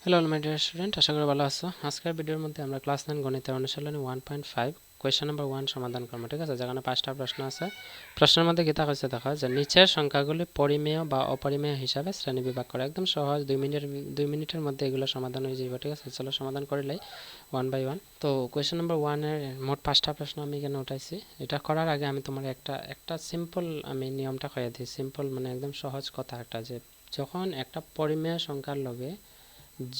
Hello my dear student, আশা করি ভালো আছো। আজকের ভিডিওর মধ্যে আমরা ক্লাস 9 গণিতের অনুশীলনী 1.5 কোয়েশ্চেন নাম্বার 1 সমাধান করব। ঠিক আছে, যেখানে 5টা প্রশ্ন আছে। প্রশ্নের মধ্যে কি থাকছে দেখো, যে নিচের সংখ্যাগুলি পরিমেয় বা অপরিমেয় হিসাবে শ্রেণীবিভাগ করা। একদম সহজ, 2 মিনিটের মধ্যে এগুলো সমাধান হয়ে যাবে। ঠিক আছে, চলো সমাধান করিলাই 1 বাই 1। তো কোয়েশ্চেন নাম্বার 1 এর মোট 5টা প্রশ্ন আমি এখানে উঠাইছি। এটা করার আগে আমি তোমার একটা সিম্পল আমি নিয়মটা কইয়া দিই। সিম্পল মানে একদম সহজ কথা একটা, যে যখন একটা পরিমেয় সংখ্যার লগে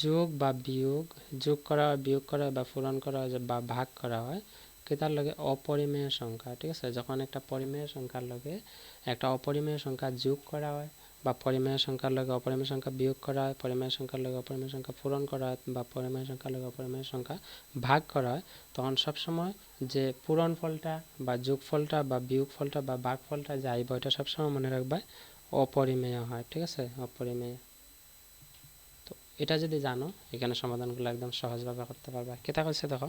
যোগ বা বিয়োগ, যোগ করা হয়, বিয়োগ করা হয় বা পূরণ করা হয় বা ভাগ করা হয়, তার লগে অপরিমেয় সংখ্যা। ঠিক আছে, যখন একটা পরিমেয় সংখ্যার লগে একটা অপরিমেয় সংখ্যা যোগ করা হয় বা পরিমেয় সংখ্যার লগে অপরিমেয় সংখ্যা বিয়োগ করা হয়, পরিমেয় সংখ্যার লগে অপরিমেয় সংখ্যা পূরণ করা হয় বা পরিমেয় সংখ্যার লগে অপরিমেয় সংখ্যা ভাগ করা হয়, তখন সবসময় যে পূরণ ফলটা বা যোগ ফলটা বা বিয়োগ ফলটা বা ভাগ ফলটা যে আইব, এটা সবসময় মনে রাখবা অপরিমেয় হয়। ঠিক আছে, অপরিমেয়। এটা যদি জানো, এখানে সমাধানগুলো একদম সহজভাবে করতে পারবা। কেটা কইছে দেখো,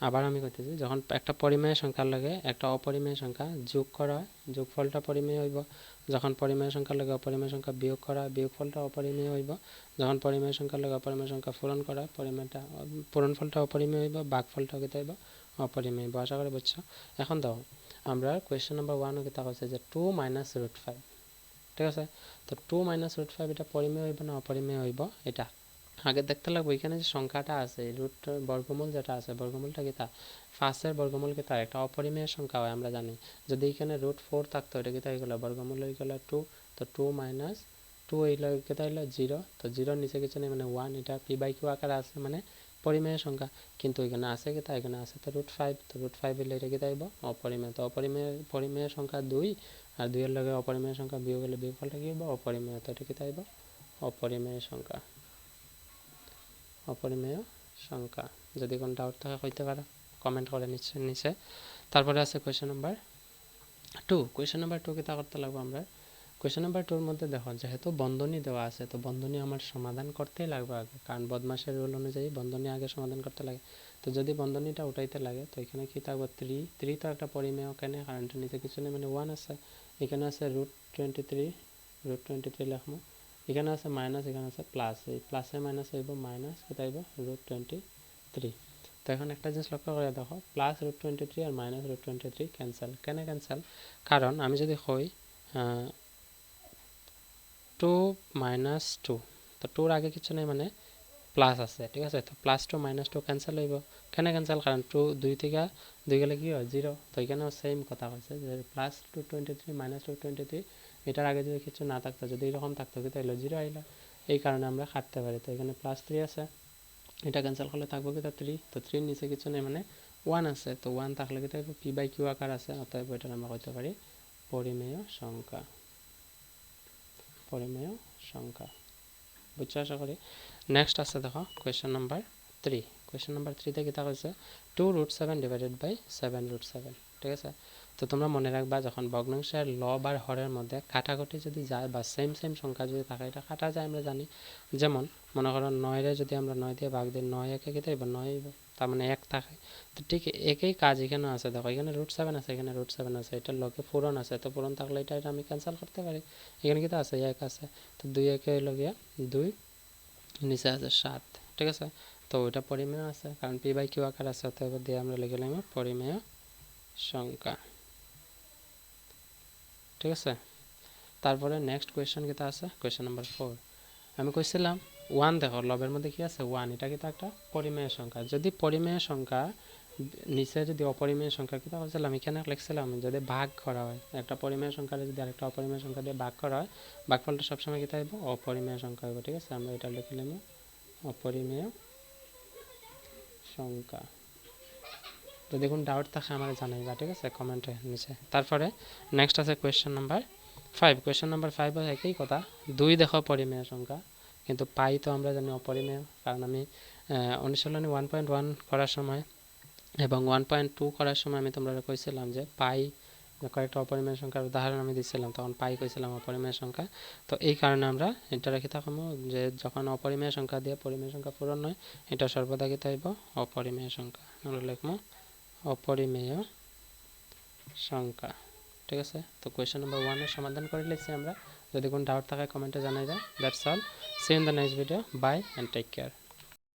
আবার আমি কইতেছি, যখন একটা পরিমেয় সংখ্যার লাগে একটা অপরিমেয় সংখ্যা যোগ করা হয়, যোগফলটা পরিমেয় হইব। যখন পরিমেয় সংখ্যার লাগে অপরিমেয় সংখ্যা বিয়োগ করা হয়, বিয়োগফলটা অপরিমেয় হইব। যখন পরিমেয় সংখ্যার লাগে অপরিমেয় সংখ্যা পূরণ করা হয়, পূরণফলটা অপরিমেয় হইব, ভাগফলটা কেটে হইব অপরিমেয় হইব। আশা করি বুঝছো। এখন দেখো, আমরা কোয়েশ্চেন নাম্বার 1 কেটা কইছে যে 2 মাইনাস রুট 5। ঠিক আছে, তো 2 মাইনাস রুট 5 এটা পরিমেয় হইব না অপরিমেয় হইব, এটা আগে দেখতে লাগবে। এখানে যে সংখ্যাটা আছে, রুট বর্গমূল যেটা আছে, বর্গমূলটা কি তা 5 এর বর্গমূল কি তা একটা অপরিমেয় সংখ্যা হয়, আমরা জানি। যদি এখানে রুট 4 থাকতো, এটা কি তা এগুলো বর্গমূল হয়ে গেল 2। তো 2 মাইনাস 2 এইগুলো কি তা হলো 0। তো 0 নিচে কিছু নেই, মানে 1। এটা পি বাই কিউ আকারে আছে, মানে পরিমেয় সংখ্যা। কিন্তু এখানে আছে কি তা, এখানে আছে তো রুট 5। তো রুট 5 হলে এটা কি তাইব অপরিমেয়। তো পরিমেয় সংখ্যা 2, আর 2 এর লগে অপরিমেয় সংখ্যা বিয়োগ হলে বিয়োগফলটা কি হবে অপরিমেয়। তো এটা কি তাইব অপরিমেয় সংখ্যা, অপরিমেয় সংখ্যা। যদি কোনো ডাউট থাকে কইতে পারো, কমেন্ট করে নিচে। তারপরে আছে কোয়েশ্চেন নাম্বার 2। কোয়েশ্চেন নাম্বার 2 কিতা করতে লাগবে আমরা। কোয়েশ্চেন নাম্বার 2 এর মধ্যে দেখো, যেহেতু বন্ধনী দেওয়া আছে, তো বন্ধনী আমার সমাধান করতেই লাগবে আগে, কারণ বদমাশের রুল অনুযায়ী বন্ধনী আগে সমাধান করতে লাগে। তো যদি বন্ধনীটা উঠাইতে লাগে, তো এখানে কি থাকবে 3 তো একটা পরিমেয়, কেন কারণ নিচে কিছু নেই, মানে 1 আছে। এখানে আছে √23 লিখবো। এখানে আছে মাইনাস, এখানে আছে প্লাস। এই প্লাসে মাইনাস হইব মাইনাস, কোথায় হইব √23। তো এখন একটা জিনিস লক্ষ্য করে দেখো, প্লাস √23 আর মাইনাস √23 ক্যান্সেল। কেন ক্যান্সেল? কারণ আমি যদি কই 2 মাইনাস 2, তো 2 আগে কিছু নেই, মানে প্লাস আছে। ঠিক আছে, তো +2 -2 ক্যান্সেল হইব। কেন ক্যান্সেল? কারণ 2 থেকে 2 গেলে কি হয় 0। তো এখানেও সেম কথা হয়েছে, যে +223 -223, এটার আগে যদি কিছু না থাকতো, যদি এরকম থাকতো কি তাইলে 0 আইলো। এই কারণে আমরা কাটতে পারি। তো এখানে +3 আছে, এটা ক্যান্সেল করলে থাকবো কি তা 3। তো 3 নিচে কিছু নেই, মানে 1 আছে। তো 1 থাকলে কি থাকবে পি বাই কিউ আকার আছে, অতএব এটা আমরা কইতে পারি পরিমেয় সংখ্যা, পরিমেয় সংখ্যা। বুঝছো আশা করি। নেক্সট আছে দেখো কোয়েশ্চেন নাম্বার 3। কোয়েশ্চেন নাম্বার 3 তে কিতা কইছে 2√7 ডিভাইডেড বাই 7√7। ঠিক আছে, তো তোমরা মনে রাখবা, যখন ভগ্নাংশের লব আর হরের মধ্যে কাটাকাটি যদি যায় বা সেম সংখ্যা যদি থাকে, এটা কাটা যায় আমরা জানি। যেমন মনে করো 9 রে যদি আমরা 9 দিয়ে ভাগ দিই, 9 একে কিতা হইব 9 হইব, তার মানে 1 থাকে। তো ঠিক একই কাজ এখানে আছে। দেখো এখানে √7 আছে, এখানে √7 আছে, এটার লগে পূরণ আছে। তো পূরণ থাকলে এটা আমি ক্যান্সেল করতে পারি। এখানে কিতা আছে 1 আছে, তো 2 একে হইল গিয়া 2, নিচে আছে 7। ঠিক আছে, তো ওইটা পরিমেয় আছে, কারণ পি বাই কিউ আকার আছে, অতএব দিয়ে আমরা লিখে নিলাম পরিমেয় সংখ্যা। ঠিক আছে, তারপরে নেক্সট কোয়েশ্চেন কিতা আছে, কোয়েশ্চেন নাম্বার 4। আমি কইছিলাম 1, দেখো লবের মধ্যে কি আছে 1, এটা কিন্তু একটা পরিমেয় সংখ্যা। যদি পরিমেয় সংখ্যা নিচে যদি অপরিমেয় সংখ্যা কিতা বলছিলাম, এখানে লিখছিলাম যদি ভাগ করা হয়, একটা পরিমেয় সংখ্যা যদি আরেকটা অপরিমেয় সংখ্যা দিয়ে ভাগ করা হয়, ভাগফলটা সবসময় কিতা হইব অপরিমেয় সংখ্যা হইব। ঠিক আছে, আমরা এটা লিখে নিলাম অপরিমেয় সংখ্যা। তো দেখুন ডাউট থাকে আমার জানাইবা। ঠিক আছে, কমেন্টে নিচে। তারপরে নেক্সট আছে কোয়েশ্চেন নাম্বার 5। কোয়েশ্চেন নাম্বার 5 একই কথা, 2 দেখো পরিমেয় সংখ্যা, কিন্তু পাই তো আমরা জানি অপরিমেয়। কারণ আমি অনুশীলনী 1.1 করার সময় এবং 1.2 করার সময় আমি তোমরা কইছিলাম যে পাই কয়েকটা অপরিমেয় সংখ্যার উদাহরণ আমি দিছিলাম, তখন পাই কইছিলাম অপরিমেয় সংখ্যা। তো এই কারণে আমরা এটা রেখে থাকবো, যে যখন অপরিমেয় সংখ্যা দিয়ে পরিমেয় সংখ্যা পূরণ হয়, এটা সর্বদা কি থাকব অপরিমেয় সংখ্যা। আমরা লিখবো অপরিমেয় সংখ্যা। ঠিক আছে, তো কোয়েশ্চেন নাম্বার 1 এর সমাধান করে লিখছি আমরা। যদি কোনো ডাউট থাকে কমেন্টে জানাই দাও। That's all, see you in the next video, bye and take care.